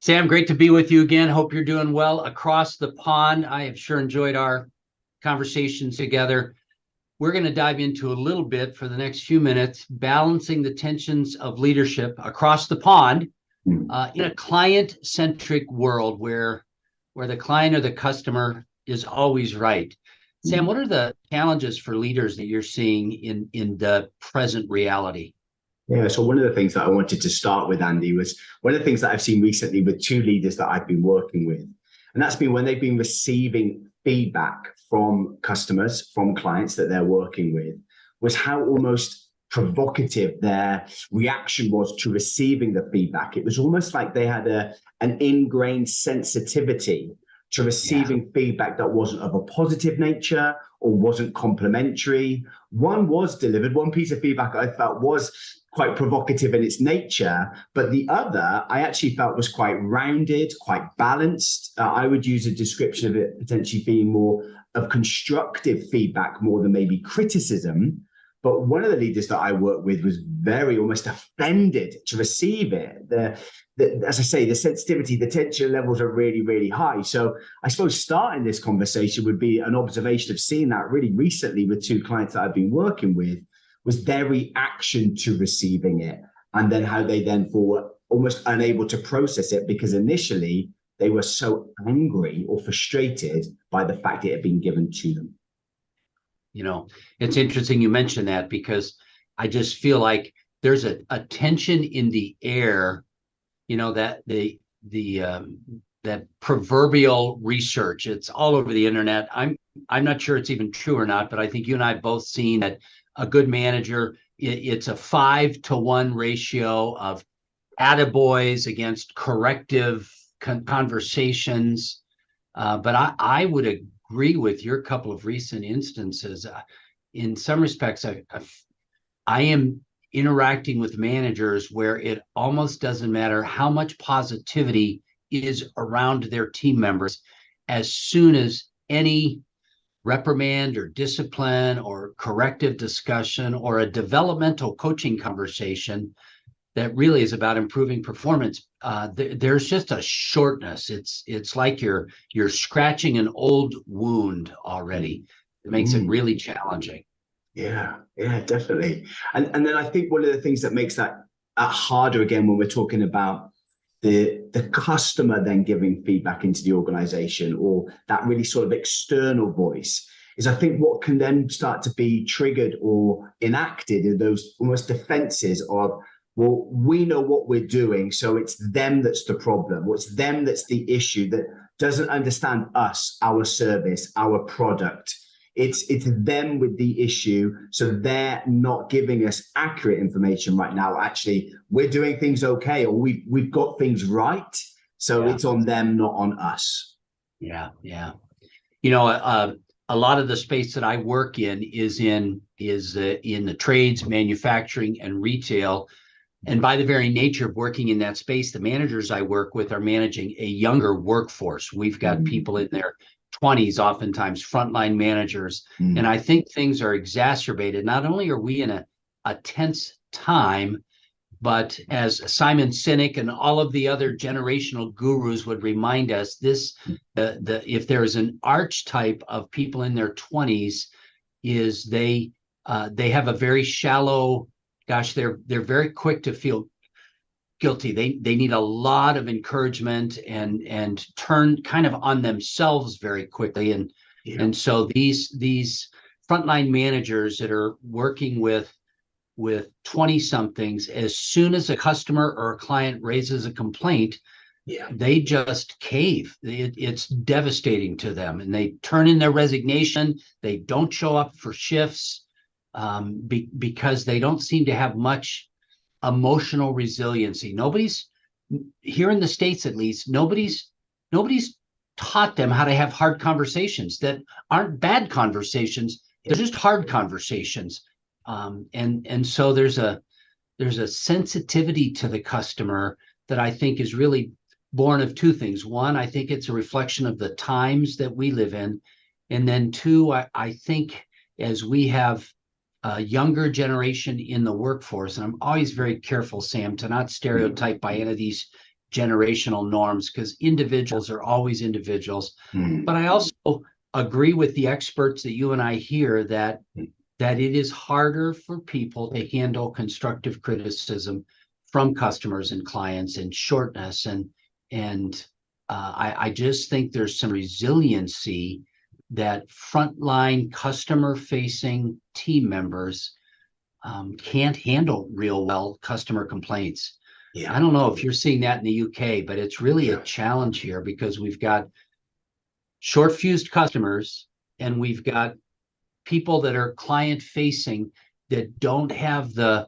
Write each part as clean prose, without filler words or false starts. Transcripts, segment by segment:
Sam, great to be with you again. Hope you're doing well across the pond. I have sure enjoyed our conversations together. We're going to dive into a little bit for the next few minutes, balancing the tensions of leadership across the pond in a client-centric world where the client or the customer is always right. Sam, what are the challenges for leaders that you're seeing in the present reality? Yeah, so one of the things that I wanted to start with, Andy, was one of the things that I've seen recently with two leaders that I've been working with. And that's been when they've been receiving feedback from customers, from clients that they're working with, was how almost provocative their reaction was to receiving the feedback. It was almost like they had an ingrained sensitivity to receiving feedback that wasn't of a positive nature or wasn't complimentary. One was delivered, one piece of feedback I felt was quite provocative in its nature, but the other I actually felt was quite rounded, quite balanced. I would use a description of it potentially being more of constructive feedback more than maybe criticism. But one of the leaders that I worked with was very almost offended to receive it. As I say, the sensitivity, the tension levels are really, really high. So I suppose starting this conversation would be an observation of seeing that really recently with two clients that I've been working with, was their reaction to receiving it, and then how they then were almost unable to process it because initially they were so angry or frustrated by the fact it had been given to them. You know, it's interesting you mentioned that because I just feel like there's a tension in the air, that that proverbial research. It's all over the internet. I'm not sure it's even true or not, but I think you and I have both seen that a good manager, it's a 5-to-1 ratio of attaboys against corrective conversations. But I would agree with your couple of recent instances. In some respects, I am interacting with managers where it almost doesn't matter how much positivity is around their team members. As soon as any reprimand or discipline or corrective discussion or a developmental coaching conversation that really is about improving performance, there's just a shortness. It's like you're scratching an old wound already. It makes it really challenging. Yeah, definitely. And then I think one of the things that makes that harder again when we're talking about the customer then giving feedback into the organization, or that really sort of external voice, is I think what can then start to be triggered or enacted are those almost defenses of, well, we know what we're doing, so it's them that's the problem, or it's them that's the issue, that doesn't understand us, our service, our product. It's them with the issue, so they're not giving us accurate information right now. Actually, we're doing things okay, or we've got things right, so it's on them, not on us. Yeah. A lot of the space that I work in is in the trades, manufacturing, and retail. And by the very nature of working in that space, the managers I work with are managing a younger workforce. We've got people in their 20s, oftentimes frontline managers. And I think things are exacerbated. Not only are we in a tense time, but as Simon Sinek and all of the other generational gurus would remind us, if there is an archetype of people in their 20s, is they have a very shallow, they're very quick to feel guilty. They need a lot of encouragement and turn kind of on themselves very quickly. And so these frontline managers that are working with 20 somethings, as soon as a customer or a client raises a complaint, they just cave. It's devastating to them, and they turn in their resignation. They don't show up for shifts because they don't seem to have much emotional resiliency. Nobody's here in the States, at least, nobody's taught them how to have hard conversations that aren't bad conversations. They're just hard conversations. And so there's a sensitivity to the customer that I think is really born of two things. One, I think it's a reflection of the times that we live in. And then two, I think as we have a younger generation in the workforce, and I'm always very careful, Sam, to not stereotype by any of these generational norms, because individuals are always individuals. Mm. But I also agree with the experts that you and I hear that it is harder for people to handle constructive criticism from customers and clients and shortness. And I just think there's some resiliency that frontline customer-facing team members can't handle real well customer complaints. Yeah. I don't know if you're seeing that in the UK, but it's really a challenge here because we've got short-fused customers and we've got people that are client-facing that don't have the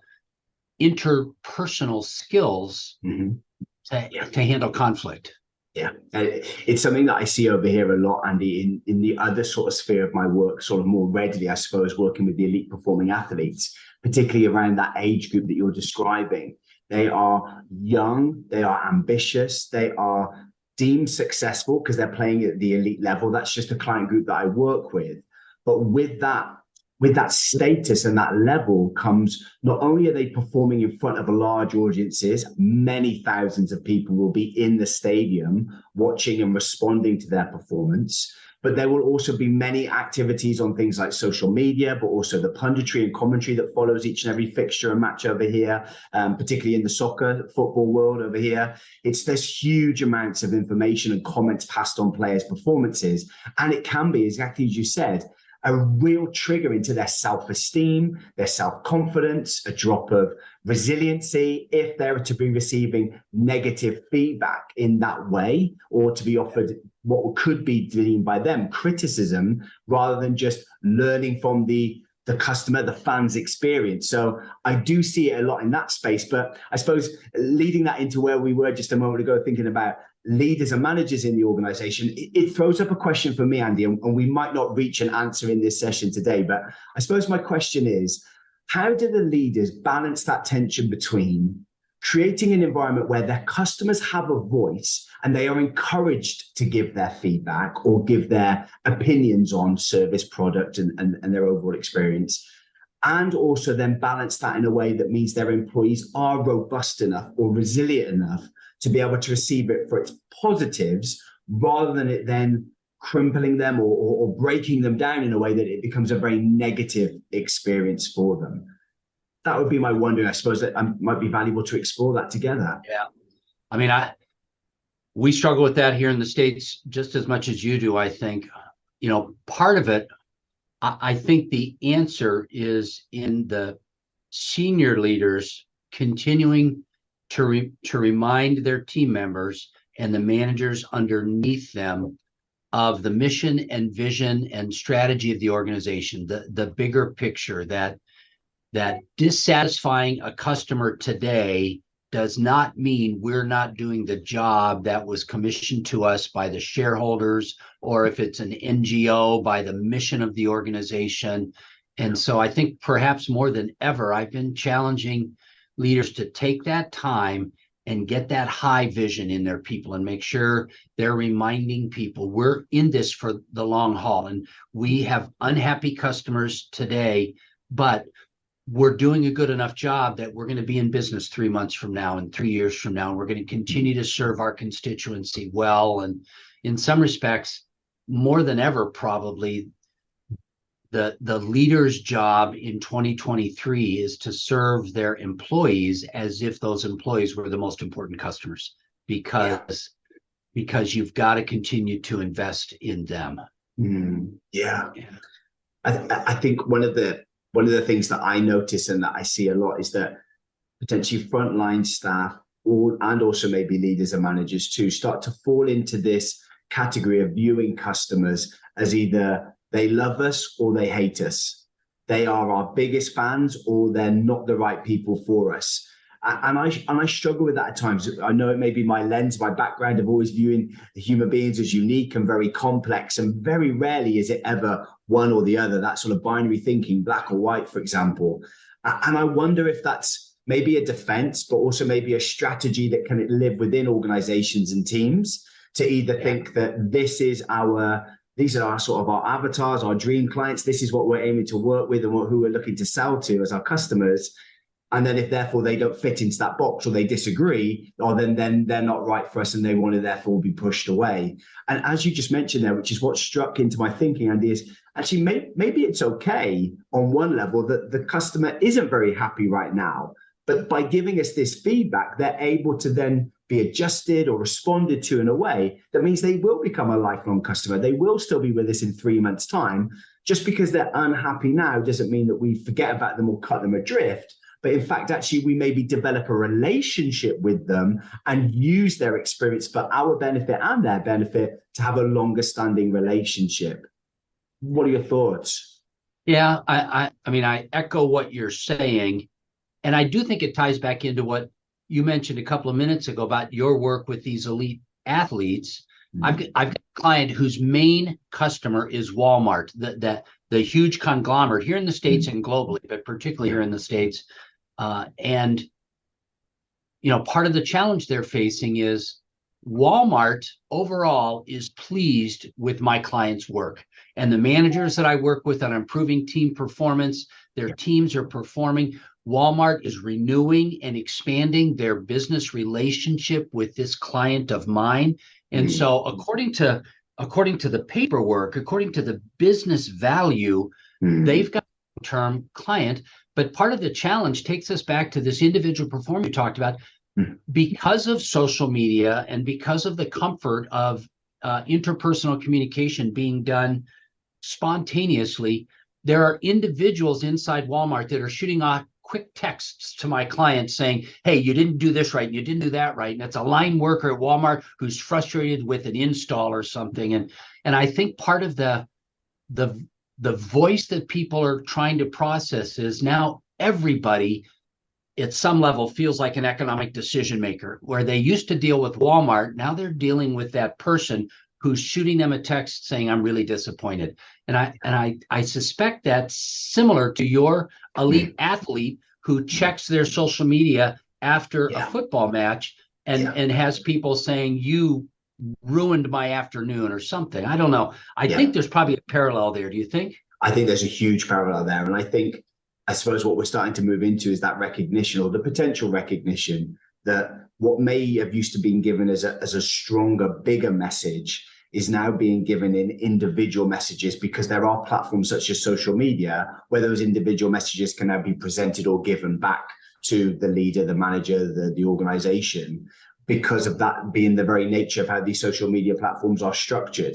interpersonal skills to handle conflict. Yeah, it's something that I see over here a lot, Andy, in the other sort of sphere of my work, sort of more readily, I suppose, working with the elite performing athletes, particularly around that age group that you're describing. They are young, they are ambitious, they are deemed successful because they're playing at the elite level. That's just a client group that I work with. But with that status and that level comes, not only are they performing in front of large audiences, many thousands of people will be in the stadium watching and responding to their performance, but there will also be many activities on things like social media, but also the punditry and commentary that follows each and every fixture and match over here, particularly in the football world over here. There's huge amounts of information and comments passed on players' performances, and it can be, exactly as you said, a real trigger into their self-esteem, their self-confidence, a drop of resiliency if they're to be receiving negative feedback in that way, or to be offered what could be deemed by them criticism, rather than just learning from the customer, the fan's experience. So I do see it a lot in that space. But I suppose leading that into where we were just a moment ago, thinking about leaders and managers in the organization, it throws up a question for me, Andy, and we might not reach an answer in this session today, but I suppose my question is, how do the leaders balance that tension between creating an environment where their customers have a voice and they are encouraged to give their feedback or give their opinions on service, product, and their overall experience, and also then balance that in a way that means their employees are robust enough or resilient enough to be able to receive it for its positives, rather than it then crippling them or breaking them down in a way that it becomes a very negative experience for them? That would be my wondering. I suppose that might be valuable to explore that together. Yeah. I mean, we struggle with that here in the States just as much as you do, I think. You know, part of it, I think the answer is in the senior leaders continuing to remind their team members and the managers underneath them of the mission and vision and strategy of the organization, the bigger picture, that dissatisfying a customer today does not mean we're not doing the job that was commissioned to us by the shareholders, or if it's an NGO, by the mission of the organization. And so I think perhaps more than ever, I've been challenging leaders to take that time and get that high vision in their people and make sure they're reminding people we're in this for the long haul. And we have unhappy customers today, but we're doing a good enough job that we're going to be in business 3 months from now and 3 years from now. And we're going to continue to serve our constituency well. And in some respects, more than ever, probably the leader's job in 2023 is to serve their employees as if those employees were the most important customers, because you've got to continue to invest in them. Yeah. I think one of the things that I notice and that I see a lot is that potentially frontline staff and also maybe leaders and managers too start to fall into this category of viewing customers as either they love us or they hate us. They are our biggest fans or they're not the right people for us. And I struggle with that at times. I know it may be my lens, my background of always viewing human beings as unique and very complex, and very rarely is it ever one or the other, that sort of binary thinking, black or white, for example. And I wonder if that's maybe a defense, but also maybe a strategy that can live within organizations and teams to either think that these are our sort of our avatars, our dream clients. This is what we're aiming to work with and who we're looking to sell to as our customers. And then if therefore they don't fit into that box or they disagree, or then they're not right for us and they want to therefore be pushed away. And as you just mentioned there, which is what struck into my thinking, Andy, is actually maybe it's okay on one level that the customer isn't very happy right now. But by giving us this feedback, they're able to then be adjusted or responded to in a way that means they will become a lifelong customer. They will still be with us in 3 months' time. Just because they're unhappy now doesn't mean that we forget about them or cut them adrift. But in fact, actually, we maybe develop a relationship with them and use their experience for our benefit and their benefit to have a longer standing relationship. What are your thoughts? Yeah, I mean, I echo what you're saying. And I do think it ties back into what you mentioned a couple of minutes ago about your work with these elite athletes. I've got a client whose main customer is Walmart, the huge conglomerate here in the States and globally, but particularly here in the States. And, you know, part of the challenge they're facing is Walmart overall is pleased with my client's work. And the managers that I work with on improving team performance, their teams are performing. Walmart is renewing and expanding their business relationship with this client of mine. And so according to the paperwork, according to the business value, they've got a long-term client. But part of the challenge takes us back to this individual performer you talked about. Because of social media and because of the comfort of interpersonal communication being done spontaneously, there are individuals inside Walmart that are shooting off quick texts to my clients saying, hey, you didn't do this right, you didn't do that right. And it's a line worker at Walmart who's frustrated with an install or something. And I think part of the voice that people are trying to process is now everybody at some level feels like an economic decision maker, where they used to deal with Walmart. Now they're dealing with that person who's shooting them a text saying, I'm really disappointed. And I suspect that's similar to your elite athlete who checks their social media after a football match and has people saying, you ruined my afternoon or something. I don't know. I think there's probably a parallel there. Do you think? I think there's a huge parallel there. And I suppose what we're starting to move into is that recognition, or the potential recognition, that what may have used to been given as a stronger, bigger message is now being given in individual messages, because there are platforms such as social media where those individual messages can now be presented or given back to the leader, the manager, the organization, because of that being the very nature of how these social media platforms are structured.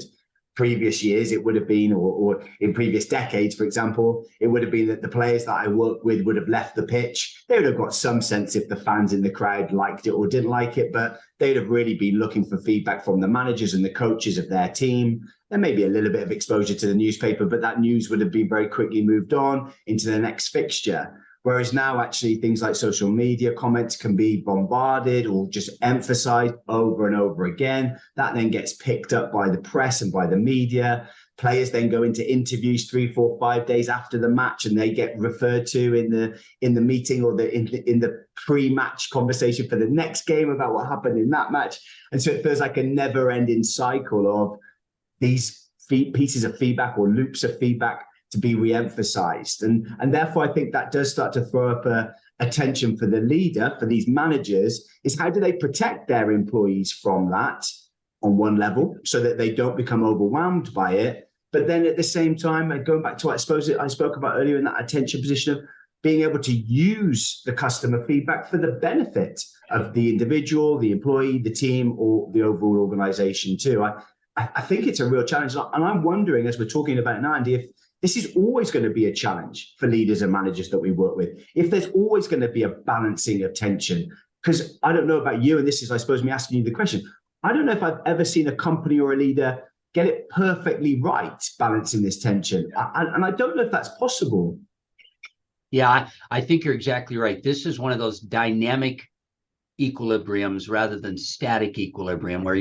Previous years, it would have been, or in previous decades, for example, it would have been that the players that I worked with would have left the pitch. They would have got some sense if the fans in the crowd liked it or didn't like it, but they'd have really been looking for feedback from the managers and the coaches of their team. There may be a little bit of exposure to the newspaper, but that news would have been very quickly moved on into the next fixture. Whereas now, actually, things like social media comments can be bombarded or just emphasized over and over again. That then gets picked up by the press and by the media. Players then go into interviews 3, 4, 5 days after the match, and they get referred to in the meeting or in the pre-match conversation for the next game about what happened in that match. And so it feels like a never-ending cycle of these pieces of feedback or loops of feedback to be re-emphasized. And therefore, I think that does start to throw up a tension for the leader, for these managers, is how do they protect their employees from that on one level so that they don't become overwhelmed by it. But then at the same time, and going back to what I spoke about earlier in that attention position of being able to use the customer feedback for the benefit of the individual, the employee, the team, or the overall organization too. I think it's a real challenge. And I'm wondering, as we're talking about now, Andy, if this is always going to be a challenge for leaders and managers that we work with. If there's always going to be a balancing of tension, because I don't know about you, and this is, I suppose, me asking you the question. I don't know if I've ever seen a company or a leader get it perfectly right, balancing this tension. And I don't know if that's possible. Yeah, I think you're exactly right. This is one of those dynamic equilibriums rather than static equilibrium where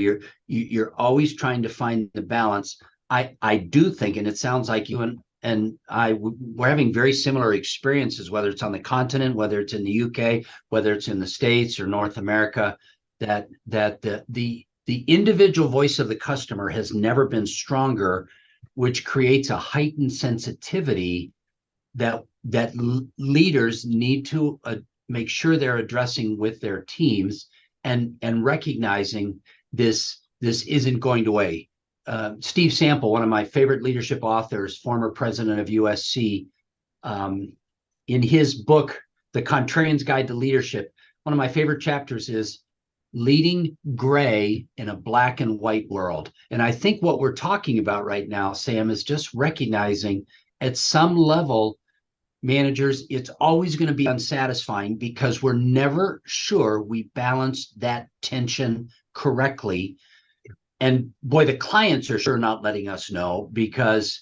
you're always trying to find the balance. I do think, and it sounds like you and we're having very similar experiences, whether it's on the continent, whether it's in the UK, whether it's in the States or North America, that the individual voice of the customer has never been stronger, which creates a heightened sensitivity that leaders need to make sure they're addressing with their teams and recognizing this isn't going away. Steve Sample, one of my favorite leadership authors, former president of USC, in his book, The Contrarian's Guide to Leadership, one of my favorite chapters is leading gray in a black and white world. And I think what we're talking about right now, Sam, is just recognizing at some level, managers, it's always going to be unsatisfying because we're never sure we balanced that tension correctly. And boy, the clients are sure not letting us know because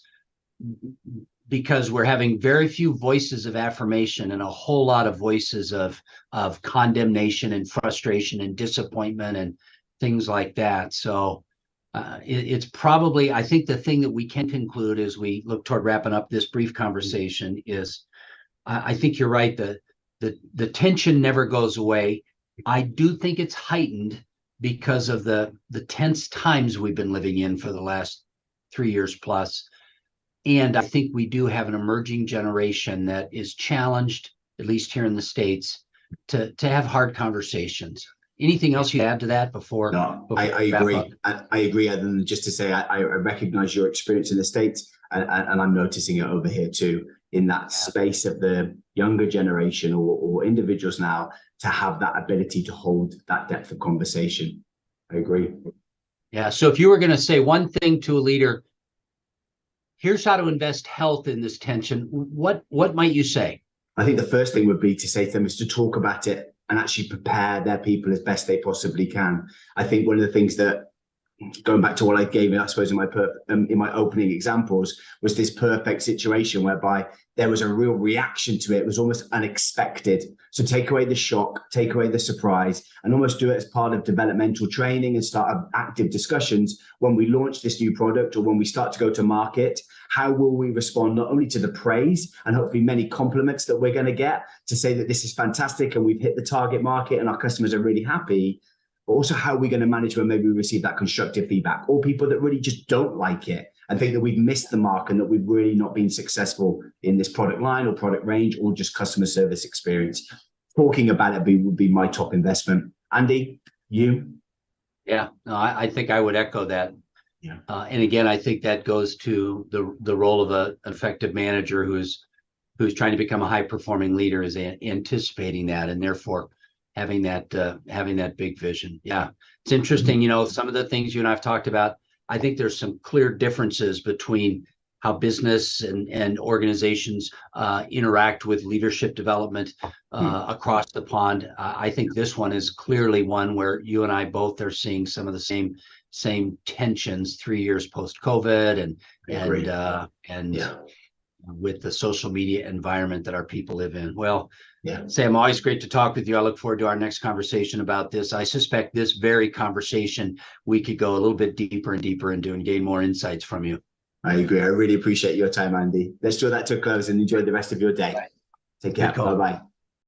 we're having very few voices of affirmation and a whole lot of voices of condemnation and frustration and disappointment and things like that. So it's probably, I think the thing that we can conclude as we look toward wrapping up this brief conversation is, I think you're right. The tension never goes away. I do think it's heightened because of the tense times we've been living in for the last 3 years plus. And I think we do have an emerging generation that is challenged, at least here in the States, to have hard conversations. Anything else you add to that before? No, I agree. I agree. Other than just to say, I recognize your experience in the States, and I'm noticing it over here too, in that space of the younger generation or individuals now to have that ability to hold that depth of conversation. I agree. Yeah. So if you were going to say one thing to a leader, here's how to invest health in this tension, what might you say? I think the first thing would be to say to them is to talk about it and actually prepare their people as best they possibly can. I think one of the things that, going back to what I gave, I suppose, in my opening examples, was this perfect situation whereby there was a real reaction to it. It was almost unexpected. So take away the shock, take away the surprise, and almost do it as part of developmental training and start active discussions when we launch this new product or when we start to go to market. How will we respond not only to the praise and hopefully many compliments that we're going to get to say that this is fantastic and we've hit the target market and our customers are really happy, but also how are we going to manage when maybe we receive that constructive feedback or people that really just don't like it and think that we've missed the mark and that we've really not been successful in this product line or product range or just customer service experience. Talking about it would be my top investment. Andy, you? Yeah, no, I think I would echo that. Yeah. And again, I think that goes to the role of an effective manager who's trying to become a high performing leader, is anticipating that and therefore having that big vision. Yeah, it's interesting. You know, some of the things you and I've talked about, I think there's some clear differences between how business and organizations interact with leadership development across the pond. I think this one is clearly one where you and I both are seeing some of the same tensions 3 years post-COVID and with the social media environment that our people live in. Well, yeah, Sam, always great to talk with you. I look forward to our next conversation about this. I suspect this very conversation, we could go a little bit deeper and deeper into and gain more insights from you. I agree. I really appreciate your time, Andy. Let's draw that to a close and enjoy the rest of your day. Take care. Bye-bye.